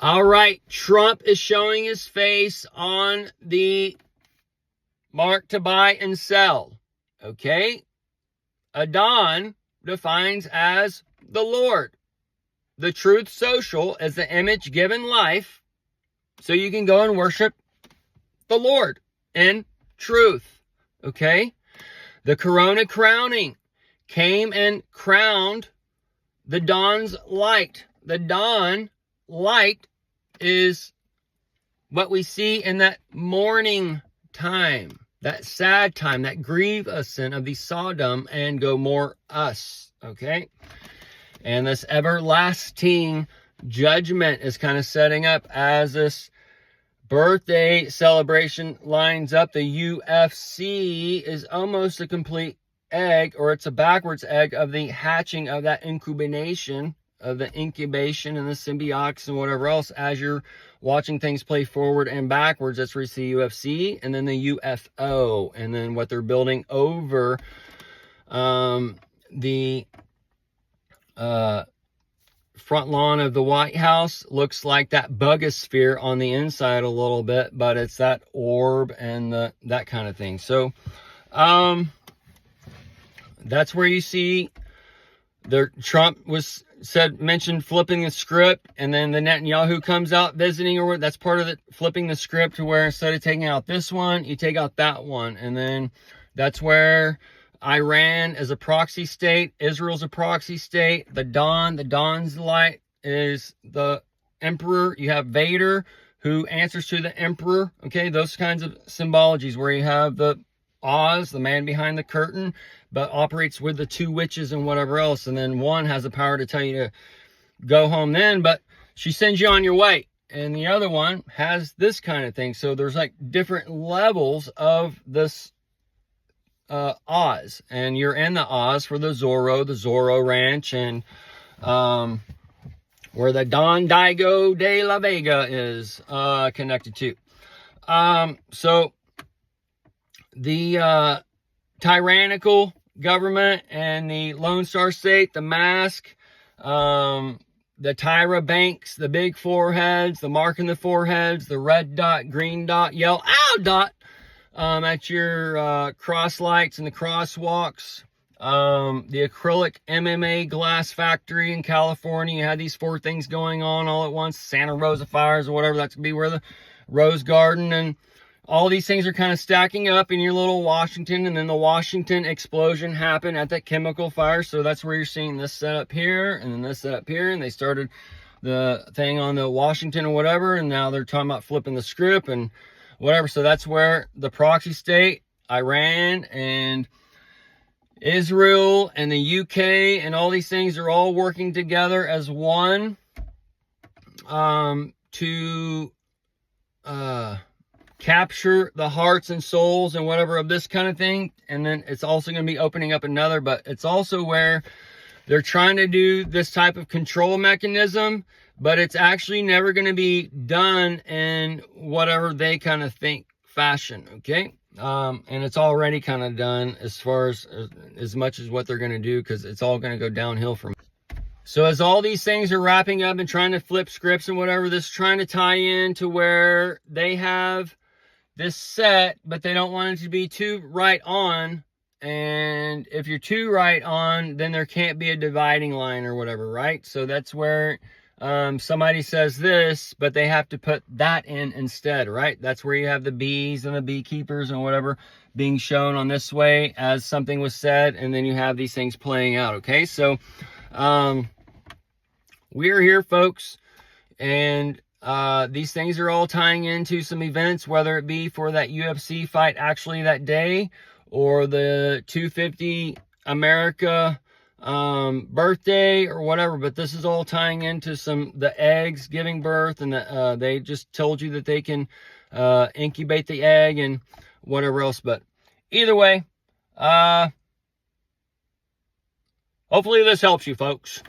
All right, Trump is showing his face on the mark to buy and sell. Okay? Adon defines as the Lord. The Truth Social is the image given life so you can go and worship the Lord in truth. Okay? The Corona crowning came and crowned the dawn's light. The dawn light is what we see in that mourning time, that sad time, that grievous sin of the Sodom and Gomorrah us, okay? And this everlasting judgment is kind of setting up as this birthday celebration lines up. The UFC is almost a complete egg, or it's a backwards egg of the hatching of that incubation and the symbiotics and whatever else. As you're watching things play forward and backwards, that's where you see UFC and then the UFO, and then what they're building over the front lawn of the White House looks like that bugosphere on the inside a little bit, but it's that orb and that kind of thing. So that's where you see Trump mentioned flipping the script, and then the Netanyahu comes out visiting, or that's part of the flipping the script, to where instead of taking out this one, you take out that one. And then that's where Iran is a proxy state, Israel's a proxy state. The dawn's light is the emperor. You have Vader, who answers to the emperor. Okay, those kinds of symbologies, where you have the Oz, the man behind the curtain, but operates with the two witches and whatever else. And then one has the power to tell you to go home then, but she sends you on your way. And the other one has this kind of thing. So there's like different levels of this Oz. And you're in the Oz for the Zorro Ranch, and where the Don Diego de la Vega is connected to. So the tyrannical government and the Lone Star State, the mask, the Tyra Banks, the big foreheads, the mark in the foreheads, the red dot, green dot, yellow, ow dot, at your cross lights and the crosswalks. The acrylic MMA glass factory in California. You had these 4 things going on all at once. Santa Rosa fires or whatever. That's going to be where the Rose Garden, and all these things are kind of stacking up in your little Washington. And then the Washington explosion happened at that chemical fire. So that's where you're seeing this setup here and then this setup here. And they started the thing on the Washington or whatever. And now they're talking about flipping the script and whatever. So that's where the proxy state, Iran and Israel and the UK and all these things are all working together as one to capture the hearts and souls and whatever of this kind of thing. And then it's also going to be opening up another, but it's also where they're trying to do this type of control mechanism, but it's actually never going to be done in whatever they kind of think fashion. Okay. And it's already kind of done as far as much as what they're going to do, because it's all going to go downhill from. So as all these things are wrapping up and trying to flip scripts and whatever, this is trying to tie in to where they have this set, but they don't want it to be too right on. And if you're too right on, then there can't be a dividing line or whatever, right? So that's where somebody says this, but they have to put that in instead, right? That's where you have the bees and the beekeepers and whatever being shown on this way as something was said, and then you have these things playing out, okay? So we're here, folks, and these things are all tying into some events, whether it be for that UFC fight actually that day, or the 250 America birthday or whatever. But this is all tying into the eggs giving birth, and they just told you that they can incubate the egg and whatever else. But either way, hopefully this helps you, folks.